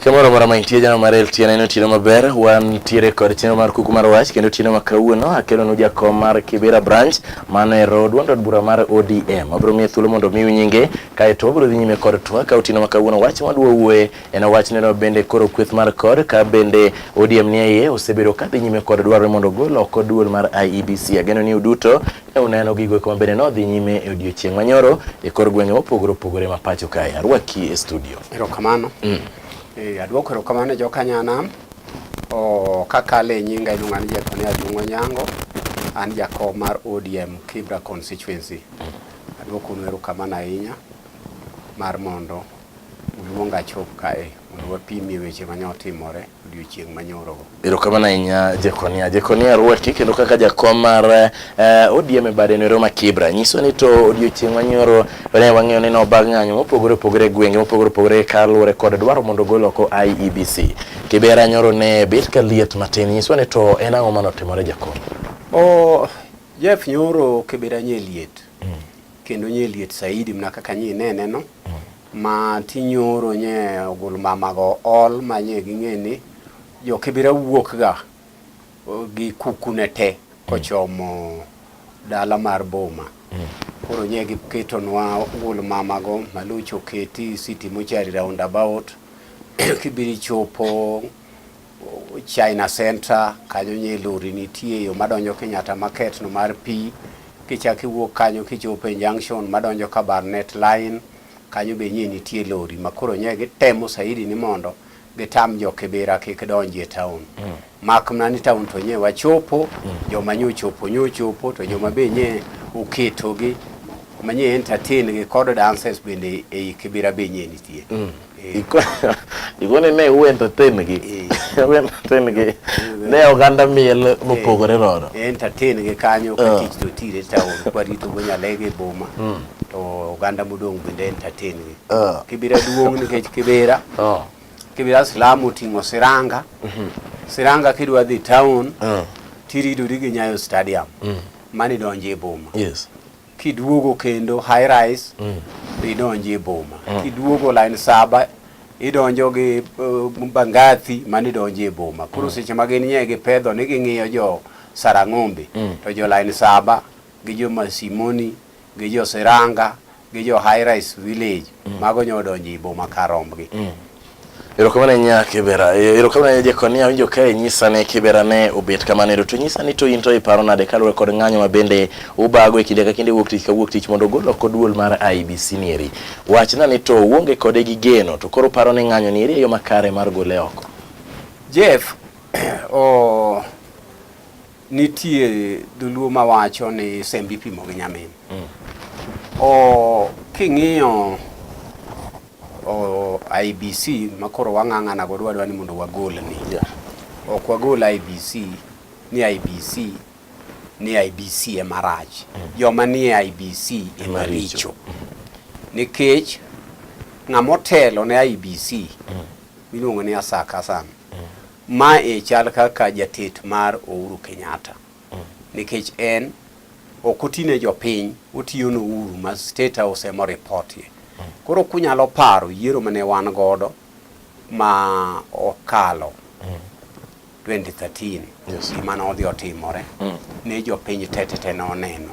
Kamoro mara maintie jana marel tiene no tino maber wan tiere kod tino mar kuku mar wach kendo tino makawuono akelo no jakom mar Kibera branch mane road wandod bura mar ODM abro mi thuolo mondo mi nyinge kae to bro dhi nyime kod twa ka tino makawuono wach madwa wuoe en wach neno bende koro kweth mar kod ka bende ODM ni ye osebedo ka dhi nyime kod dwaro mondo gol oko duol mar IEBC ageno ni uduto e uneno gigo kuma bende no dhi nyime e odiochieng' manyoro e kor gwenge mopogore ma pacho kae arwaki e studio erokamano adwoko erokamano jokanyanam kakale nyinga iluonga ni Jekonia Adungo Nyango an jakom mar ODM Kibra constituency adwoko erokamano ahinya mar mondo uluonga chop kae mondo wapimie weche manyotimore odiochieng' manyoro erokamano ahinya Jekonia arwaki kendo kaka jakom mar ODM bade no Roma Kibra nyiso ni to odiochieng' manyoro ne wang'eyo ni no bag ng'anyo mopogore gwenge mopogore kaluwore kod dwaro mondo gol oko IEBC Kibera nyoro ne bet ka liet matin nyiso ni to en ang'o manotimore jakom Jeff nyoro Kibera nye liet kendo nye liet saidi mna kaka nye nene no ma tinyoro nye ogul mamago ol ma nye ging'eni jo Kibera wuok ga gi kukune te kochomo dala mar boma koro nye giketonwa ogul mamago malucho keti city mochari roundabout Kibiri chopo China Center kanyo nye lori nitie yo madonjo Kenyatta Market no mar pi kichaki wuok kanyo kichopo junction madonjo Kabarnet line kanyo be nye nitie lori makoro nye gitemo saidi ni mondo gitam jo Kibera kik donji e town makmna ni town to nye wachopo joma nyochopo to joma be nye uketogi manye entertain gi kod dances bende e Kibera be nye nitie igone ne u entertain gi ne oganda miel mopogore rodo entertain gi kanyo ka tich to tire town kwarito gonya lege boma to oganda modong bende entertain gi Kibera duong nikech Kibera Islamu tingo Siranga Siranga kidwa dhi town tirido gi Nyayo Stadium mani donje boma kiduogo kendo high rise idonje boma kiduogo line 7 idonjo gi Bangathi mani donje boma kuro seche magin nyege pedho ni ging'iyo jo Sarang'ombe to jo line 7 gi jo Masimoni gi jo Siranga gi jo high rise village mago nyodonje boma karombgi erokamano nya Kibera erokamano Jekonia winjo kae nyisa ne Kibera ne obet kamane to nyisa ni to into iparo nade kaluwore kod ng'anyo mabende ubago e kinde ka kinde wuok tich mondo gol oko duol mar IEBC nieri wachna ni to uonge kode gi geno to koro paro ni ng'anyo nieri yo makare mar gole oko Jeff nitie duluo mawacho ni sembi pimo gi nyamin king'iyo IEBC makoro wang'ang'ana go dwadwa ni mondo wagol ni ok wagol IEBC ni IEBC e marach joma ni IEBC e maricho nikech ng'amotelo ne IEBC miluongo ni Asaka Hassan ma e chal kaka jatet mar Uhuru Kenyatta nikech en okotine jopiny otiyo no Uhuru ma state house mo reportie koro kunyalo paro yiero mane wan godo ma okalo 2013 gima nodhi otimore ne jopiny tete no neno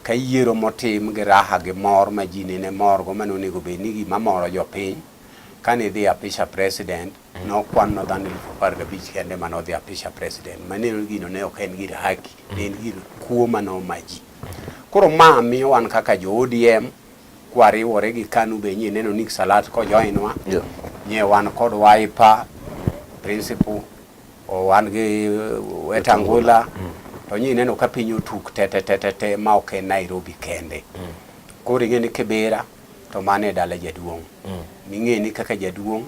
ka yiero motim gi raha gi mor ma ji nene morgo manonego bed ni gima moro jopiny kane dhi apisha president nokwan no dhano 15,000 kende manodhi apisha president maneno gino ne ok en gir haki ne en gir kuo mano maji koro ma miyo wan kaka jo ODM kwariwore gi KANU be nye neno Nick Salat ko joinwa nye wan kod Wiper principal wan gi Wetangula to nye neno ka piny otuk tete ma ok Nairobi kende koro ing'eni Kibera to mane dala jaduong ming'eni kaka jaduong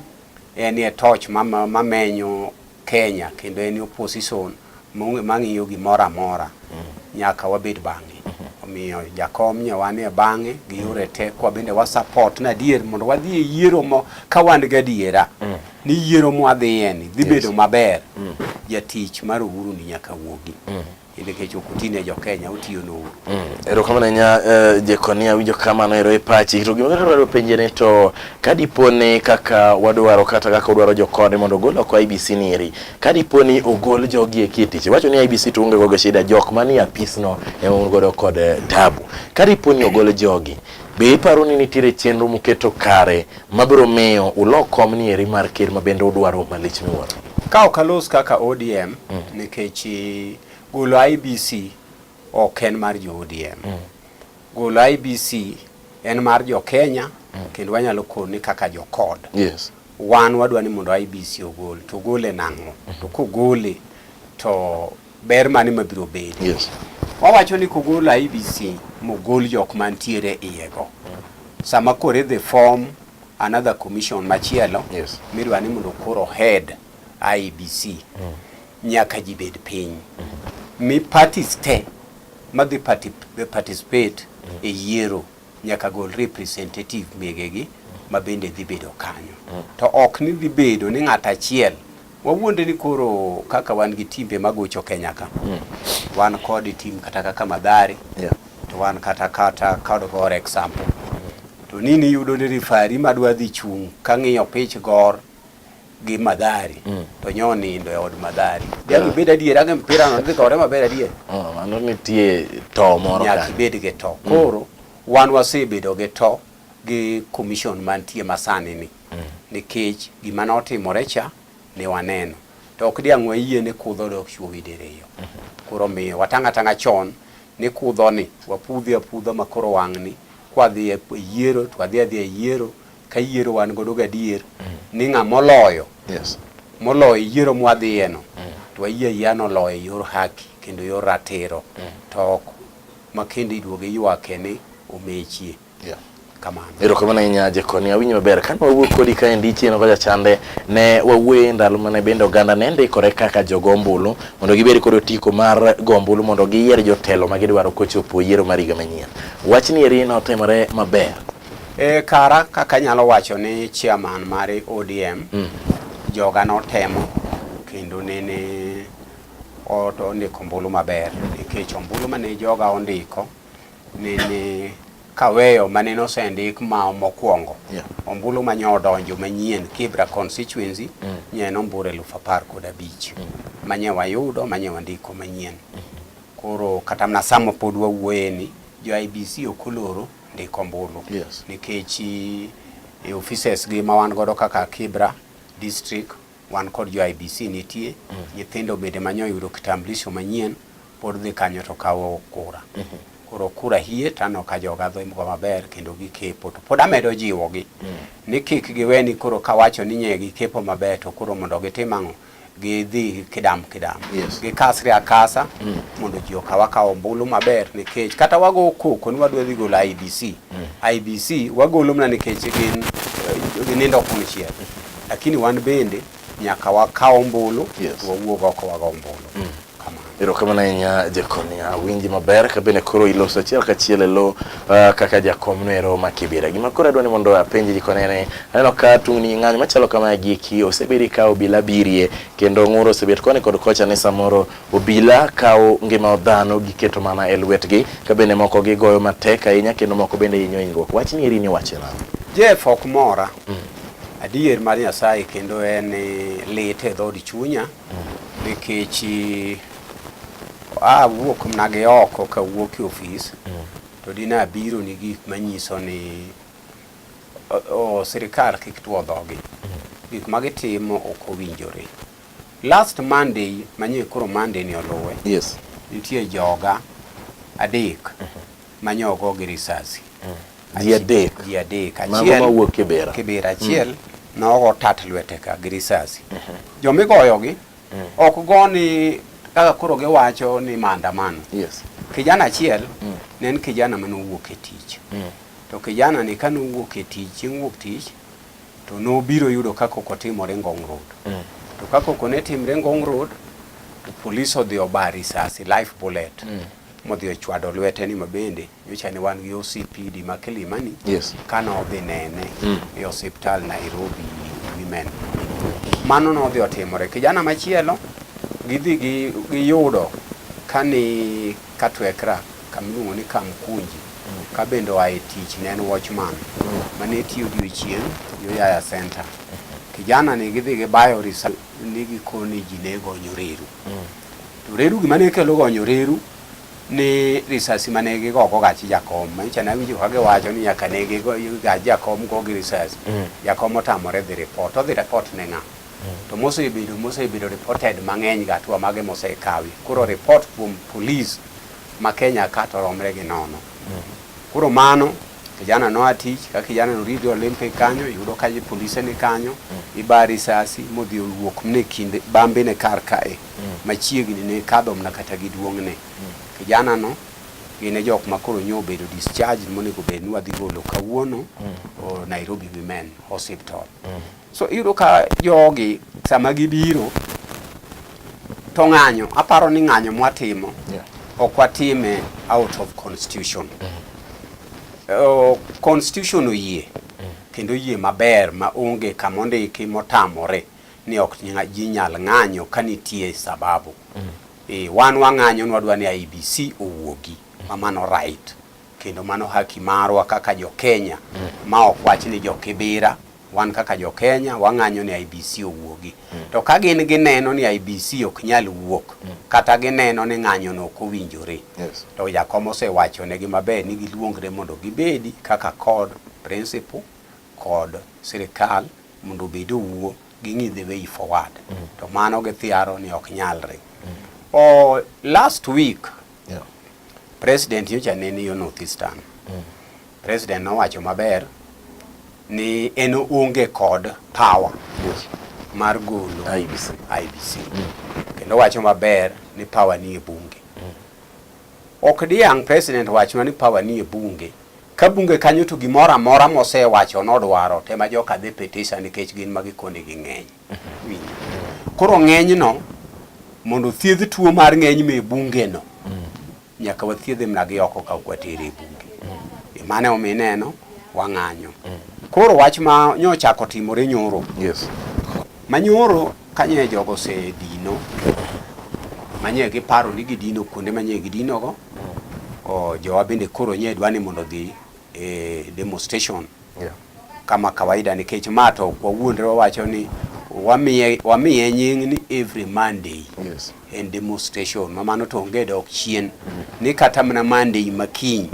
en e torch mamenyo Kenya kendo en opposition mang'iyo gimoro amora nyaka wabed bang'e omiyo jakom nyawane e bang'e gi yore te kwa bende wa support na dier mondo wadhi e yiero mo ka wan ga diera ni yiero mo adhiye ni dhi bedo maber jatich mar Uhuru ni nyaka wuogi nikech okutine jo Kenya utiyo no Uhuru. Erokamano nya Jekonia winjo kamano ero e pachi to gima dwaro penje ne to kadiponi kaka wadwaro kata kaka udwaro jokode mondo gol oko IBC ni eri kadiponi ogol jogi e kitich wacho ni IBC to unge gogo shida jok mani apisno e ungodo kod tabu kadiponi ogol jogi be iparo ni nitiere chenro muketo kare mabiro miyo ulok kom ni eri mar ker mabende udwaro malich miwuoro ka okalos kaka ODM nikech golo IBC ok en mar jo ODM golo IBC en mar jo Kenya kendo wanyalo koni kaka jo kod yes wan wadwa ni mondo IBC ogol to gole nango to kogole to ber mane mabiro bedo yes wawacho ni kogolo IBC mogol jok mantiere iyego sama kore the form another commission machielo yes mirwa ni mondo koro head IBC nyaka jibed piny mi parties te madhi participate e yiero nyaka gol representative megegi mabende dhi bedo kanyo to ok ni dhi bedo ni ng'ata achiel wawuonde ni koro kaka wan gi timbe magocho Kenya ka wan kod tim kata kaka Madhari to wan kata kod gor example to nini yudo ni rifari madwa dhi chung ka ng'iyo pich gor gi Madhari to nyonindo e od Madhari yaki bed adier age mpira no dhi gore maber adier mano nitie to moro kan yaki bed ge to koro wan wasebedo ge to gi commission mantie masani ni nikech gima notimore cha ne waneno to ok diang' wayie ne kudho dok chuowi dereyo koro miyo watanga chon ni kudho ni wapudhi apudha makoro wang'ni kwadhi e yiero to adhi e yiero ka yiero wan godo gadier ni ng'a moloyo yes moloyo yiero mwadhiye no to ayie yano loyo yor haki kendo yor ratiro to makende iduoge ywake ni omechie kamano erokamano nya Jekonia winjo maber kan wawuok kodi ka endi chien koja chande ne wawuoye ndalo mane bende oganda ne ndikore kaka jogombulu mondo gibed kod otiko mar gombulu mondo giyier jotelo magidwaro kochopo yiero mar higa manyien wachni eri notimore maber kara kaka nyalo wacho ni chairman mar ODM joga notemo kendo nene ondiko ombulu maber nikech ombulu mane joga ondiko nene kaweyo mane nosendik ma mokwongo ombulu manyodonjo manyien Kibra constituency nyen omburu 1015 manye wayudo manye wandiko manyien koro kata mna samo pod wawuoye ni jo IBC okoloro ndiko ombulu nikech e offices gi ma wan godo kaka Kibra district wan kod jo IBC nitie nyithindo bende manyoyudo kitambulisho manyien pod dhi kanyo to kawo kura koro kura hie tano ka joga dho imgo maber kendo gikepo to pod amedo jiwo gi ni kik giweni koro kawacho ni nye gikepo maber to koro mondo gitimang'o gidhi kidam gikasre akasa mondo ji okawa ombulu maber nikech kata wago koko ni wadwa dhi golo IBC wagolo mna nikech ginindo kunchiel lakini wan bende nyaka wakaw ombulu wawuog oko wago ombulu erokamano nya Jekonia winji maber ka bende koro iloso achiel kachiel elo kaka jakom ero makibira gima koro adwani mondo apenji Jekonia ne aneno ka tungni ng'anyo machalo kama giki osebedi ka obila birie kendo ng'uro osebet koni kod kocha ne samoro obila kawo ngima dhano giketo mana e lwetgi ka bende moko gigoyo matek ahinya kendo moko bende hinyo hinyruok wachni eri ni wache nang'o Jeff ok mora adier mar Nyasaye kendo en lit e dhod chunya nikech wuok mnage oko ka wuok e ofis to dina biro ni gik manyiso ni sirikal kik tuo dhogi gik magitimo ok owinjore last Monday manye koro Monday ni oluwe nitie joga adek manyogo gi risasi ji adek achiel mawuok Kibera achiel nogo tat lwete ka gi risasi jomigoyogi ok goni kaka koro giwacho ni maandamano kijana achiel ne en kijana manowuok e tich to kijana ni kanowuok e tich chieng' wuok tich to nobiro yudo kaka okotimore Ngong Road to kaka okone timre Ngong Road to police odhi oba risasi life bullet modhi ochwado lwete ni mabende nyocha ni wan gi OCPD ma Kilimani kana odhi nene e hospital Nairobi women mano no odhi otimore kijana machielo giyudo kani katwekra kamiluongo ni Kamkunji ka bende oae tich ne en watchman mane tiyo odiochieng' yo Yaya Center. Kijana ni gidhi gibayo risasi ni gikoni ji ne gonyo reru. To reru gimane kelo gonyo reru ni risasi mane gigogo gachi jakom. Manyicha na winjo kage wacho ni nyaka ne gachi jakom go gi risasi. Jakom otamore dhi report. Odhi report ne ng'a. To mosebedo reported mang'eny ga tuwa mage mosekawi. Koro report kuom police ma Kenya ka to romre gi nono. Kuro mano kijana no atich ka kijana no rito Olympic kanyo yudo ka polise ni kanyo ibari risasi modhi owuok ne kinde bambe ne kar kae machiegni ne kadhom na kata giduong' ne kijana no gine jok makoro nyobedo discharge monego bed ni wadhi golo kawuono o Nairobi Women Hospital. So yudo ka jogi sama gibiro to ng'anyo aparo ni ng'anyo mwatimo ok watime out of constitution. Constitution oyie kendo yie maber ma onge kamondiki motamore ni ok ji nyal ng'anyo kanitie sababu. Wan wang'anyo nwadwa ni IBC owuogi mano right kendo mano haki marwa kaka jo Kenya ma ok wach ni jo Kibira. Wan kaka jo Kenya wang'anyo ni IBC owuogi. To ka gin gineno ni IBC ok nyal wuok kata gineno ni ng'anyo no ok owinjore. To jakom osewacho negi maber ni giluongre mondo gibedi kaka code principle kod sirikal mondo obed owuo ging'i the way forward. To mano githiaro ni ok nyalre. Last week President nyocha ne ni yo Northeastern. President nowacho maber ni eno onge kod power mar golo IBC. Kendo wacho maber ni power ni e bunge. Ok diang president wacho ni power ni e bunge. Ka bunge kanyo to gimora amora mosewacho nodwaro tema joka dhi petition nikech gin magikone gi ng'eny. Koro ng'eny no mondo thiedh tuo mar ng'eny me bunge no nyaka wathiedhe mnagi oko ka kwatere e bunge. Mane omineno wang'anyo. Koro wach ma nyochako timore nyoro. Manyoro kanye jogo se dino. Manye giparo ni gidino kuonde manye gidino go. Jowa bende koro nye dwani mondo dhi demonstration. Kama kawaida nikech mato kwa wuondre wacho ni wamiye nying ni every Monday en demonstration. Mamano to onge dok chien ni kata mana Monday makiny.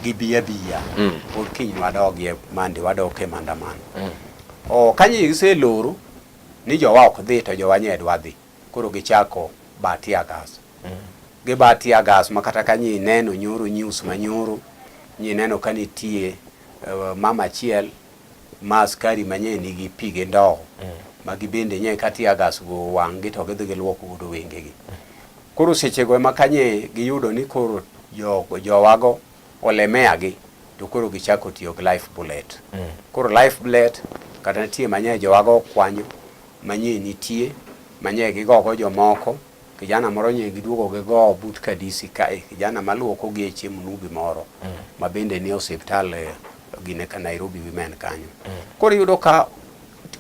Gibiya okiny wadogie mande wadoke mandamano. Kanye gise loro ni jowa ok dhi to jowa nye dwa dhi. Koro gichako batia gas. Gibatia gas makata kanye neno nyoro news manyoro nye neno kanitie mama chiel ma askari manye nigi pige ndo magibende nye katia gas go wangi to gidhi giluoko godo wengegi. Koro sechego makanye giyudo ni koro jowago olemeagi to koro gichako tiyo life bullet. Koro life bullet kata nitie manye jowago kwanyo manye nitie manye gigogo jomoko kijana moro nye giduogo gigo but kadisi kae kijana maluoko gi chiemo nubi moro mabende ni hospital gine ka Nairobi Women kanyo. Koro yudo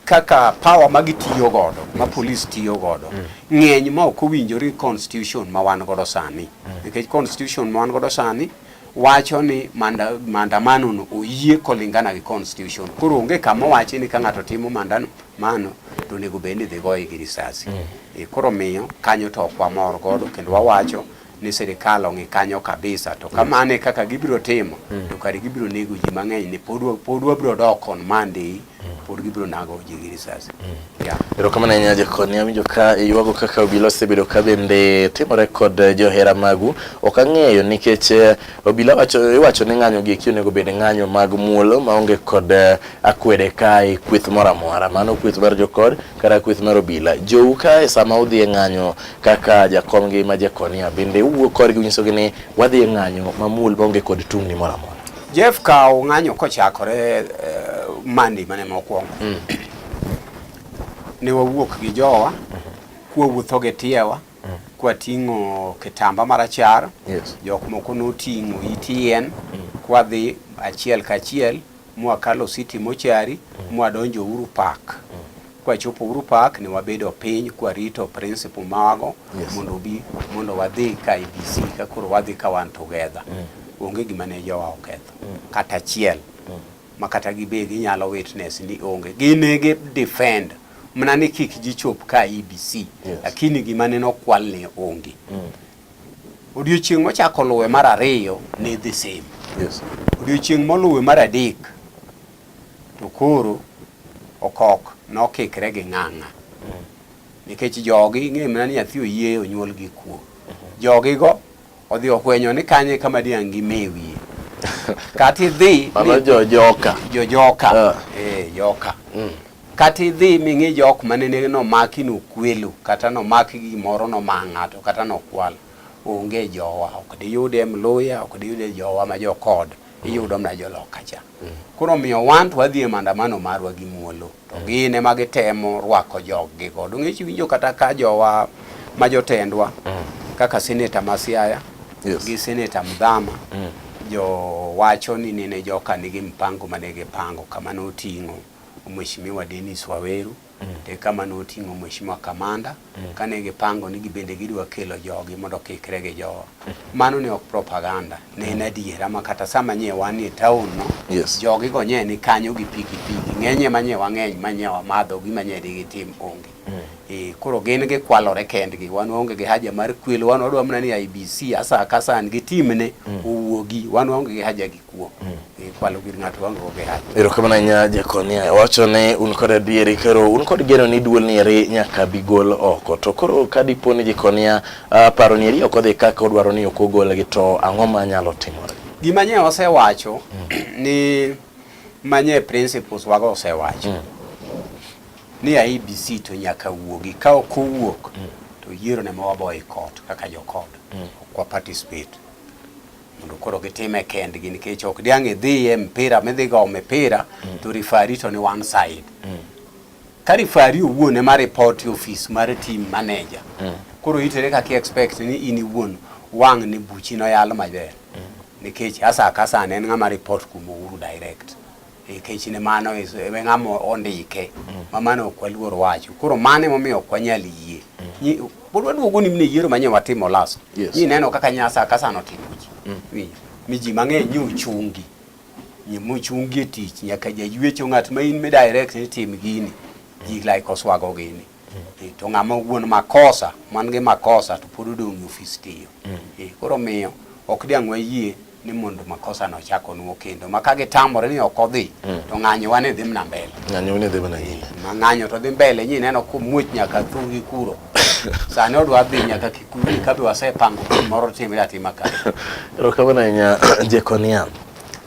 kaka power magitiyo godo ma police tiyo godo ng'eny ma ok owinjore constitution ma wan godo sani. Nikech constitution ma wan godo sani wacho ni mandamano no oyie kolingana gi constitution. Koro onge kama wachi ni ka ng'ato timo mandamano to nego bende dhi goye gi risasi. Koro miyo kanyo to kwa mor godo kendo wawacho ni serikal ong'i kanyo kabisa to kamane kaka gibiro timo to kare gibiro nego ji mang'eny ni pod wabiro dok on Monday pod gibiro nago ji gi risasi. Ero kama na nyaje koni aminjo ka yuago kaka obila osebedo ka bende timore kod johera magu ok ang'eyo nikech obila wacho ni ng'anyo gi onego bed ng'anyo mag muolo maonge kod akwede kai kwith moro amora mano kwith mar jokod kata kwith mar obila jou ka sama udhi ng'anyo kaka jakom gi ma jakoni bende uwuok korgi unyisogi ni wadhi ng'anyo mamul maonge kod tungni moro amora. Jeff kaw ng'anyo kochakore Monday mane mokwongo. Ne wawuok gi jowa kuwuotho gi tiewa kwa ting'o kitamba marachar jok moko noting'o itien kwa dhi achiel kachiel mwakalo City Mochari mwadonjo Uhuru Park kwa chopo uru pak ni wabedo piny kwa rito principle mago mondo wadhi ka IBC ka kuro wadhi ka wan together onge gima ne jowa oketho kata chiel makata gibe ginyalo witness ni onge ginege defend mna ni kik gichop ka IBC lakini gima ne nokwal ne onge odiochieng' mochako luwe mar ariyo ne the same odiochieng' moluwe mar adek to koro okok nokikre gi ng'ang'a nikech jogi ng'e mna ni nyathi oyie onyuol gi kuo jogi go odhi ohwenyo ni kanye kama diang' gi mewie kati dhi joka joka kati dhi ming'i jok manene no maki no kwelo kata no maki gimoro no mang'ato kata no kwal onge jowa ok diyude mluya ok diyude jowa ma jokod iyudo mna joloka cha koro miyo wan to wadhi e mandamano marwa gi muolo to gine magitemo rwako joggi godo ng'ech winjo kata ka jowa ma jotendwa kaka seneta Masiaya gi seneta Mudhama jo wacho ni nene joka nigi mpango manege pango kama noting'o Mheshimiwa Dennis Waweru te kama noting'o Mheshimiwa Kamanda kane gipango ni gibende gidwa kelo jogi mondo kikre gi jowa mano ne ok propaganda ne en adiera makata sama nye wan e town no jogi go nye ni kanyo gi pikipiki ng'enye manye wang'eny manye wa madho gi manye digi tim onge koro gin gi kwalore kendgi wan onge gi haja mar kwelo wan odwa mna ni IBC asa kasan gi timne owuogi wan onge gi haja gi kuo kwalo gir ng'ato wango gi haja erokamano nya Jekonia wacho ne un kod adieri kero un kod geno ni duol ni eri nyaka bigol oko to koro kadipo ni Jekonia paro ni eri ok odhi kaka odwaro ni ok ogol gi to ang'o ma nyalo timore gima nye osewacho ni manye principles wago osewacho ni IBC to nyaka wuogi ka ok owuok to yiero ne mawaboy court kaka jokod kwa participate mondo koro gitime kendgi nikech ok diang' dhi e mpira midhi go mpira to referee to ni one side ka referee owuon ema report office mar team manager koro itere kaka expect ni in iwuon wang' ni buchi no yalo maber nikech asa kasa en ng'ama report kumo uru direct nikech ne mano ng'ama ondike mamano ok waluor wacho koro mane momiyo ok wanyal yie pod waduogo ni mne yiero manye watimo last ni neno kaka nyasa kasa notimo mi ji mang'eny nyochungi ni mochungi tich nyaka jaywecho ng'at ma in me direct ni tim gini ji like oswago gini to ng'ama wuon makosa man gi makosa to pod odong' office tiyo koro miyo ok diang' wayie ni mondo makosa no chako nuo kendo makage tamore ni ok odhi to ng'anyo wane dhi mna mbele ng'anyo ne dhi mna nyime ng'anyo to dhi mbele nyi neno ko muoch nyaka thugi kuro sane odwa dhi nyaka Kikuyu kabe wasepango moro timre atima ka erokamano nya Jekonia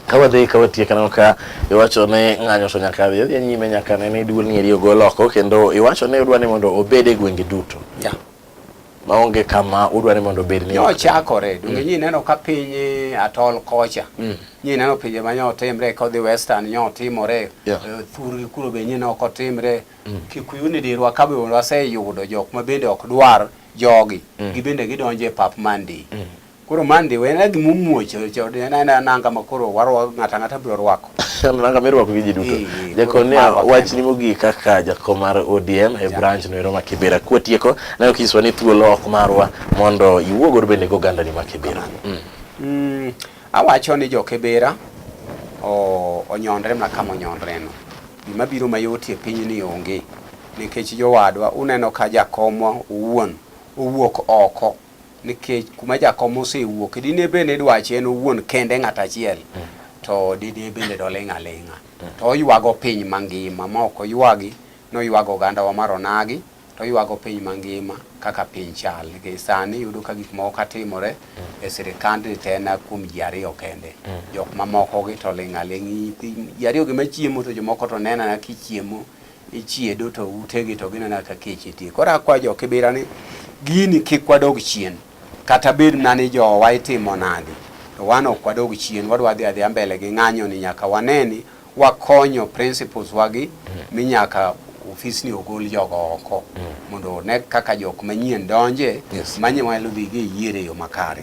kawadhi kawatie kana ka iwacho ne ng'anyo to nyaka dhi nyime nyaka ne duol ni eri ogol oko kendo iwacho ne odwa ni mondo obede gwenge duto maonge kama udwa ni mondo bed ni ochakore dunge nyi neno ka piny atol kocha nyi neno pinje manyo timre kodhi western nyo timore thurgi kuro be nyi no ko timre Kikuyu ni dirwa kabe waseyudo jok ma bende ok dwar jogi gibende gidonje pap mandi kuro mandi wena gimumuocho na nanga makoro warwa ng'ata biro rwako nanga mirwako gi ji duto Jekonia wach ni mogi kaka jakom mar ODM e branch no ero Makibera kwatieko na okiswa ni thuolo ok marwa mondo iwuogor bende go ganda ni Makibera awacho ni jo Kibera onyondre na kama onyondre no gima biro mayoti e piny ni onge nikech jowadwa uneno ka jakomwa owuon owuok oko nikech kuma jakom osewuok dine bende dwache en owuon kende ng'at achiel to dine bende dolenga to oywago piny mangima ma ok oywagi no ywago oganda wa maronagi to ywago piny mangima kaka piny chal nikech sani yudo ka gik moko katimore e sirikand tena kuom ji ariyo kende jok mamoko gi to ling'aling'i ji ariyo gi machiemo to jomoko to nena na kichiemo ichiedo to utegi to ginena ka kech tie koro akwa jo Kibera ni gini kik wadog chien kata bed nani jowa itimo nadi to wan ok wadog chien wadwa dhi mbele gi ng'anyo ni nyaka waneni wakonyo principles wagi mi nyaka ofis ni ogol jogo oko mondo ne kaka jok manyien donje manye walo dhigi yiere yo makare.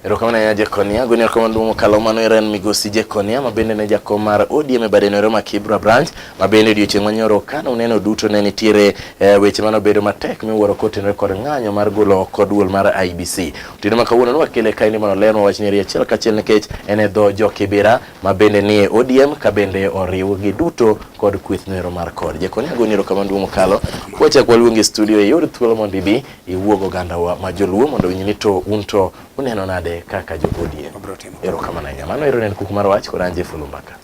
Erokamano ya Jekonia goni rekomando mokalo mano eren migosi Jekonia mabende ne jakom mar ODM badenore ma Kibra branch mabende odiochieng' manyoro kana uneno duto ne nitiere weche mano bedo matek miwuoro kotenore kod ng'anyo mar golo kod duol mar IBC. Otieno ma kawuono wakele kaini mano lerno wach nyeri achiel kachiel nikech ene dho jo Kibera mabende nie ODM kabende oriwo gi duto kod kwethnero mar kod Jekonia goni rekomando mokalo wacha kwa luongi studio yod thuolo mondo ibi iwuogo ganda wa majoluo mondo winyini to unto uneno nade kaka jo ODM. Erokamano ahinya. Mano ero en kuku mar wach kod Anje Fulumbaka.